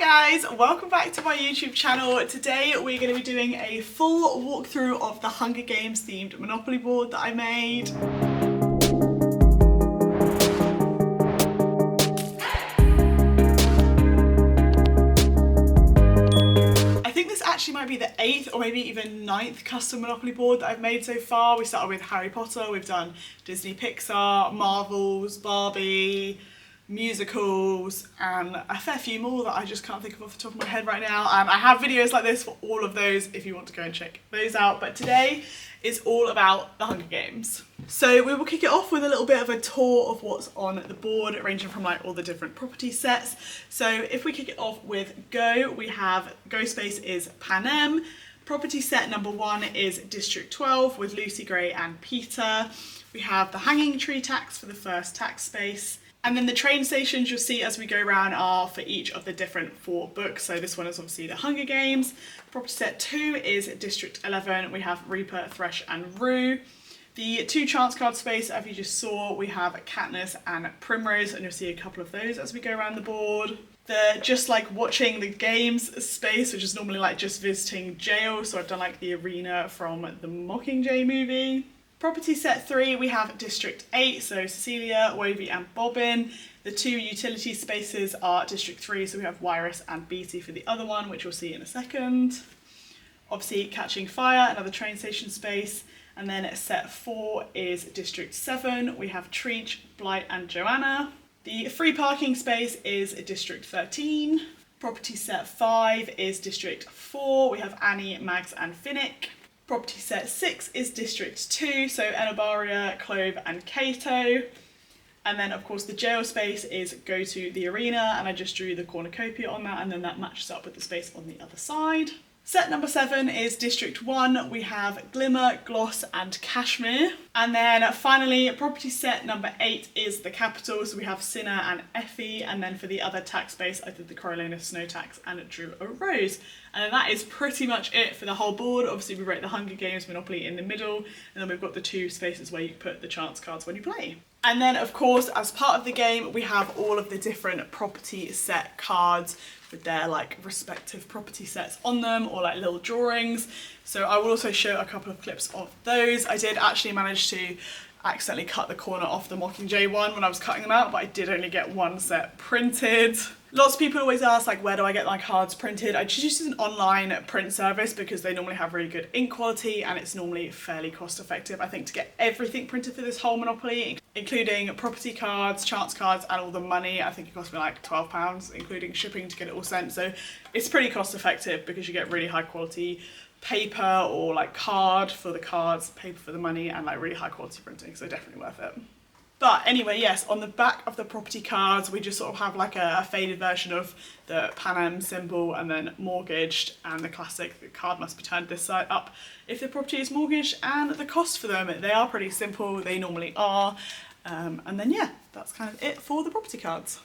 guys, welcome back to my YouTube channel. Today we're going to be doing a full walkthrough of the Hunger Games themed Monopoly board that I made. I think this actually might be the 8th or maybe even 9th custom Monopoly board that I've made so far. We started with Harry Potter, we've done Disney, Pixar, Marvels, Barbie, musicals, and a fair few more that I just can't think of off the top of my head right now. I have videos like this for all of those if you want to go and check those out, but today is all about the Hunger Games. So we will kick it off with a little bit of a tour of what's on the board, ranging from like all the different property sets. So if we kick it off with Go, we have Go Space is Panem. Property set number 1 is District 12 with Lucy Gray and Peter. We have the Hanging Tree tax for the first tax space. And then the train stations you'll see as we go around are for each of the different 4 books. So this one is obviously the Hunger Games. Property set 2 is District 11. We have Reaper, Thresh and Rue. The 2 chance card space, as you just saw, we have Katniss and Primrose, and you'll see a couple of those as we go around the board. The just like watching the games space, which is normally like just visiting jail. So I've done like the arena from the Mockingjay movie. Property set 3, we have District 8, so Cecilia, Wovey and Bobbin. The 2 utility spaces are District 3, so we have Wirus and Beatty for the other one, which we'll see in a second. Obviously Catching Fire, another train station space. And then set 4 is District 7, we have Treach, Blight and Joanna. The free parking space is District 13. Property set 5 is District 4, we have Annie, Mags and Finnick. Property set 6 is District 2, so Enobaria, Clove and Cato. And then of course the jail space is Go to the Arena, and I just drew the cornucopia on that, and then that matches up with the space on the other side. Set number 7 is District 1, we have Glimmer, Gloss and Kashmir. And then finally property set number 8 is the Capital, so we have Cinna and Effie, and then for the other tax space I did the Coriolanus Snow tax and drew a rose. And then that is pretty much it for the whole board. Obviously we wrote the Hunger Games Monopoly in the middle, and then we've got the 2 spaces where you put the chance cards when you play. And then of course as part of the game we have all of the different property set cards with their like respective property sets on them, or like little drawings. So I will also show a couple of clips of those. I did actually manage to accidentally cut the corner off the Mockingjay one when I was cutting them out, but I did only get 1 set printed. Lots of people always ask like, where do I get my cards printed? I just use an online print service because they normally have really good ink quality and it's normally fairly cost effective. I think to get everything printed for this whole Monopoly, including property cards, chance cards and all the money, I think it cost me like £12, including shipping to get it all sent. So it's pretty cost effective because you get really high quality paper or like card for the cards, paper for the money, and like really high quality printing, so definitely worth it. But anyway, yes, on the back of the property cards we just sort of have like a faded version of the Panem symbol, and then mortgaged and the classic, the card must be turned this side up if the property is mortgaged, and the cost for them, they are pretty simple, they normally are. And then yeah, that's kind of it for the property cards.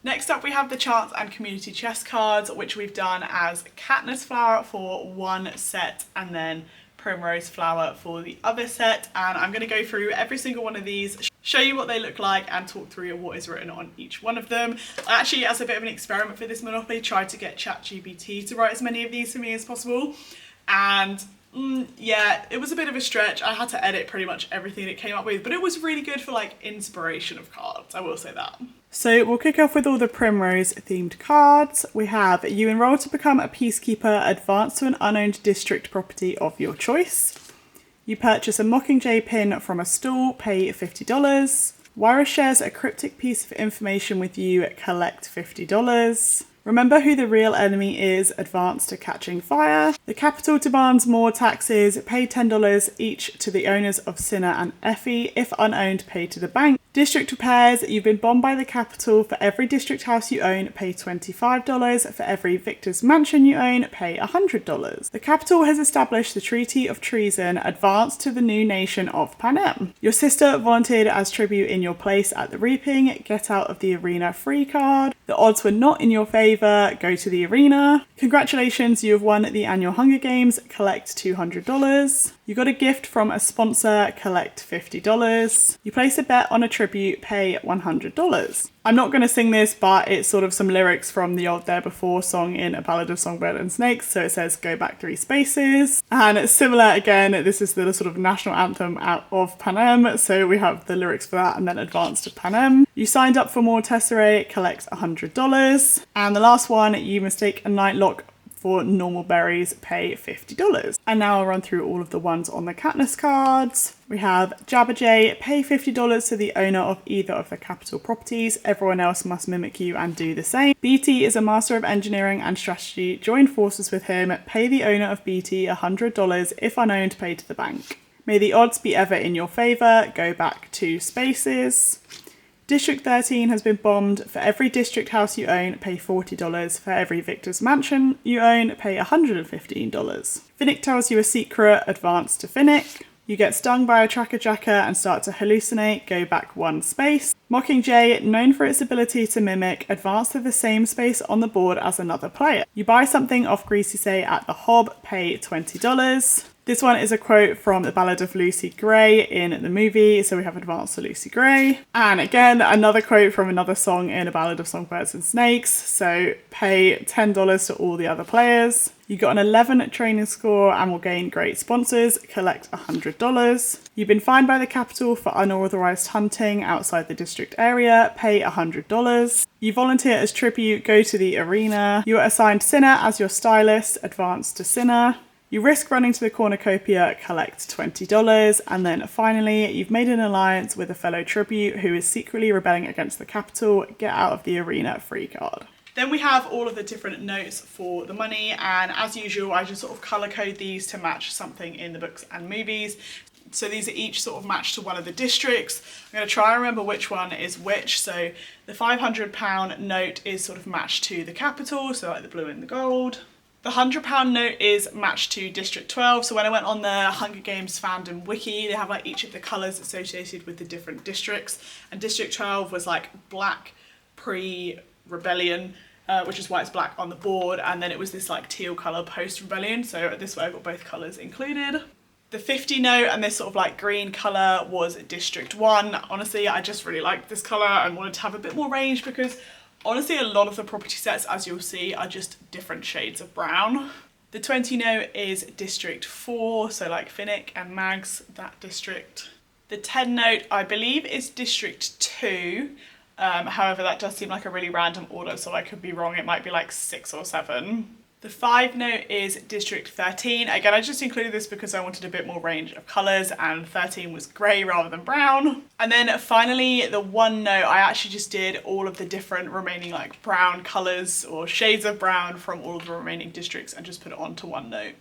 Next up we have the chance and community chest cards, which we've done as Katniss Flower for 1 set and then Primrose Flower for the other set. And I'm going to go through every single one of these, show you what they look like and talk through what is written on each one of them. I actually, as a bit of an experiment for this Monopoly, tried to get ChatGPT to write as many of these for me as possible. And yeah, it was a bit of a stretch. I had to edit pretty much everything it came up with, but it was really good for like inspiration of cards, I will say that. So we'll kick off with all the Primrose themed cards. We have you enroll to become a peacekeeper, advance to an unowned district property of your choice. You purchase a Mockingjay pin from a stall, pay $50. Wirus shares a cryptic piece of information with you, collect $50. Remember who the real enemy is, advance to Catching Fire. The Capital demands more taxes, pay $10 each to the owners of Cinna and Effie. If unowned, pay to the bank. District repairs, you've been bombed by the Capital. For every district house you own, pay $25. For every Victor's mansion you own, pay $100. The Capital has established the Treaty of Treason, advance to the new nation of Panem. Your sister volunteered as tribute in your place at the Reaping, get out of the arena free card. The odds were not in your favour, go to the arena. Congratulations, you have won the annual Hunger Games, collect $200. You got a gift from a sponsor, collect $50. You place a bet on a tribute, pay $100. I'm not going to sing this, but it's sort of some lyrics from the old There Before song in A Ballad of Songbird and Snakes. So it says, go back 3 spaces. And similar again, this is the sort of national anthem out of Panem. So we have the lyrics for that and then advance to Panem. You signed up for more Tesserae, collect $100. And the last one, you mistake a night lock for normal berries, pay $50. And now I'll run through all of the ones on the Katniss cards. We have Jabberjay, pay $50 to the owner of either of the capital properties. Everyone else must mimic you and do the same. BT is a master of engineering and strategy. Join forces with him. Pay the owner of BT $100. If unowned, pay to the bank. May the odds be ever in your favour. Go back 2 spaces. District 13 has been bombed. For every district house you own, pay $40. For every Victor's mansion you own, pay $115. Finnick tells you a secret, advance to Finnick. You get stung by a tracker jacker and start to hallucinate, go back 1 space. Mockingjay, known for its ability to mimic, advance to the same space on the board as another player. You buy something off Greasy Say at the Hob, pay $20. This one is a quote from The Ballad of Lucy Gray in the movie, so we have advance to Lucy Gray. And again, another quote from another song in A Ballad of Songbirds and Snakes, so pay $10 to all the other players. You got an 11 training score and will gain great sponsors, collect $100. You've been fined by the capital for unauthorised hunting outside the district area, pay $100. You volunteer as tribute, go to the arena. You are assigned Cinna as your stylist, advance to Cinna. You risk running to the cornucopia, collect $20, and then finally, you've made an alliance with a fellow tribute who is secretly rebelling against the capital, get out of the arena free card. Then we have all of the different notes for the money, and as usual, I just sort of colour code these to match something in the books and movies. So these are each sort of matched to one of the districts. I'm going to try and remember which one is which. So the £500 note is sort of matched to the capital, so like the blue and the gold. The £100 note is matched to District 12. So when I went on the Hunger Games fandom wiki, they have like each of the colours associated with the different districts. And District 12 was like black pre-rebellion, which is why it's black on the board. And then it was this like teal colour post-rebellion. So this way I've got both colours included. The 50 note and this sort of like green colour was District 1. Honestly, I just really liked this colour and wanted to have a bit more range because honestly, a lot of the property sets, as you'll see, are just different shades of brown. The 20 note is District 4, so like Finnick and Mags, that district. The 10 note, I believe, is District 2. However, that does seem like a really random order, so I could be wrong. It might be like 6 or 7. The 5 note is District 13. Again, I just included this because I wanted a bit more range of colours, and 13 was grey rather than brown. And then finally, the 1 note, I actually just did all of the different remaining like brown colours or shades of brown from all of the remaining districts and just put it onto 1 note.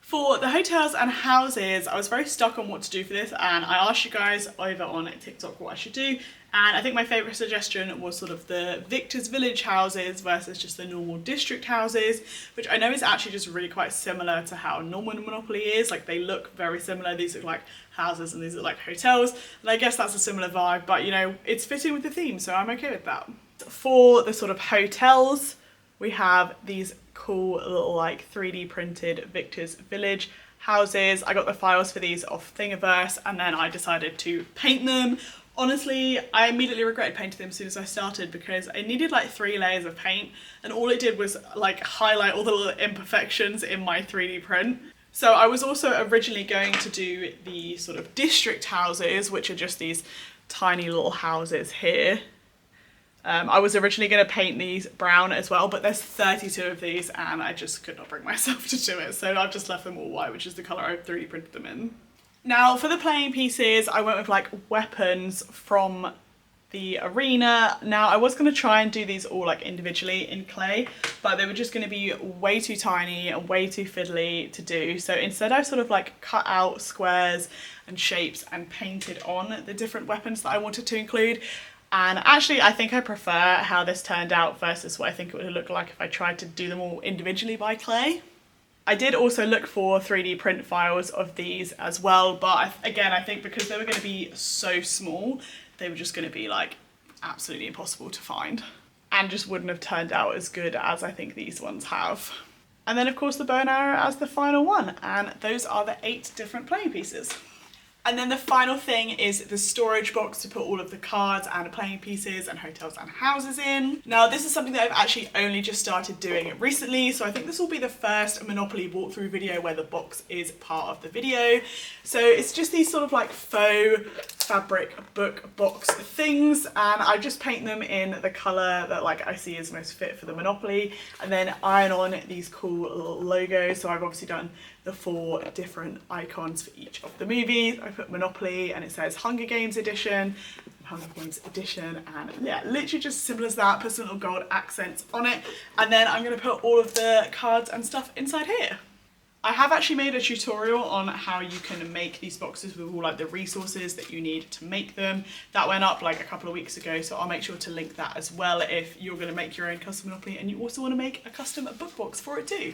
For the hotels and houses, I was very stuck on what to do for this, and I asked you guys over on TikTok what I should do. And I think my favourite suggestion was sort of the Victor's Village houses versus just the normal district houses, which I know is actually just really quite similar to how normal Monopoly is. Like they look very similar. These look like houses and these look like hotels. And I guess that's a similar vibe, but you know, it's fitting with the theme, so I'm okay with that. For the sort of hotels, we have these cool little like 3D printed Victor's Village houses. I got the files for these off Thingiverse and then I decided to paint them. Honestly, I immediately regretted painting them as soon as I started because I needed like 3 layers of paint and all it did was like highlight all the little imperfections in my 3D print. So I was also originally going to do the sort of district houses, which are just these tiny little houses here. I was originally going to paint these brown as well, but there's 32 of these and I just could not bring myself to do it. So I've just left them all white, which is the colour I 3D printed them in. Now for the playing pieces, I went with like weapons from the arena. Now I was going to try and do these all like individually in clay, but they were just going to be way too tiny and way too fiddly to do. So instead I sort of like cut out squares and shapes and painted on the different weapons that I wanted to include. And actually I think I prefer how this turned out versus what I think it would look like if I tried to do them all individually by clay. I did also look for 3D print files of these as well, but again, I think because they were going to be so small, they were just going to be like absolutely impossible to find and just wouldn't have turned out as good as I think these ones have. And then of course the bow and arrow as the final one. And those are the 8 different playing pieces. And then the final thing is the storage box to put all of the cards and playing pieces and hotels and houses in. Now this is something that I've actually only just started doing recently, so I think this will be the first Monopoly walkthrough video where the box is part of the video. So it's just these sort of like faux fabric book box things, and I just paint them in the colour that like I see is most fit for the Monopoly, and then iron on these cool little logos. So I've obviously done the 4 different icons for each of the movies. I put Monopoly and it says Hunger Games Edition, Hunger Games Edition, and yeah, literally just as simple as that. Put some little gold accents on it, and then I'm going to put all of the cards and stuff inside here. I have actually made a tutorial on how you can make these boxes with all like the resources that you need to make them. That went up like a couple of weeks ago, so I'll make sure to link that as well if you're going to make your own custom Monopoly and you also want to make a custom book box for it too.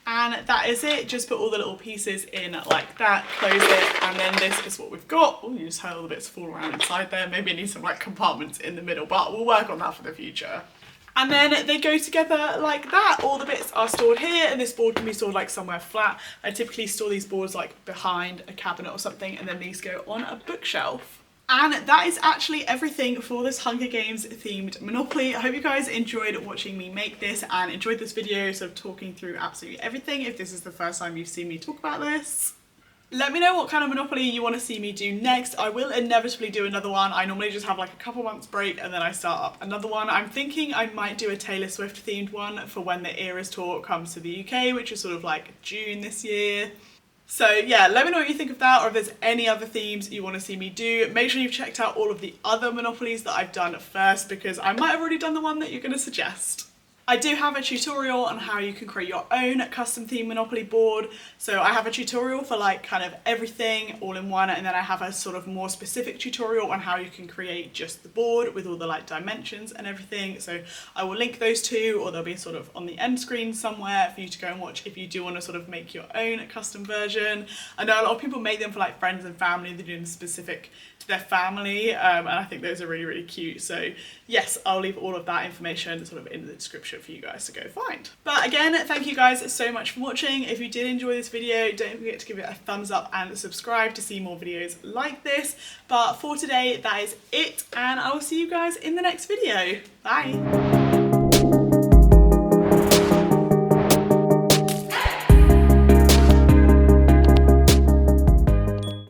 And that is it. Just put all the little pieces in like that, close it, and then this is what we've got. Oh, you just heard all the bits fall around inside there. Maybe I need some like compartments in the middle, but we'll work on that for the future. And then they go together like that. All the bits are stored here, and this board can be stored like somewhere flat. I typically store these boards like behind a cabinet or something, and then these go on a bookshelf. And that is actually everything for this Hunger Games themed Monopoly. I hope you guys enjoyed watching me make this and enjoyed this video, sort of talking through absolutely everything if this is the first time you've seen me talk about this. Let me know what kind of Monopoly you want to see me do next. I will inevitably do another one. I normally just have like a couple months break and then I start up another one. I'm thinking I might do a Taylor Swift themed one for when the Eras tour comes to the UK, which is sort of like June this year. So yeah, let me know what you think of that, or if there's any other themes you want to see me do. Make sure you've checked out all of the other Monopolies that I've done first, because I might have already done the one that you're going to suggest. I do have a tutorial on how you can create your own custom theme Monopoly board. So I have a tutorial for like kind of everything all in one, and then I have a sort of more specific tutorial on how you can create just the board with all the like dimensions and everything. So I will link those two, or they'll be sort of on the end screen somewhere for you to go and watch if you do want to sort of make your own custom version. I know a lot of people make them for like friends and family. They're doing specific to their family, and I think those are really, really cute. So yes, I'll leave all of that information sort of in the description for you guys to go find. But again, thank you guys so much for watching. If you did enjoy this video, don't forget to give it a thumbs up and subscribe to see more videos like this. But for today, that is it, and I will see you guys in the next video. Bye.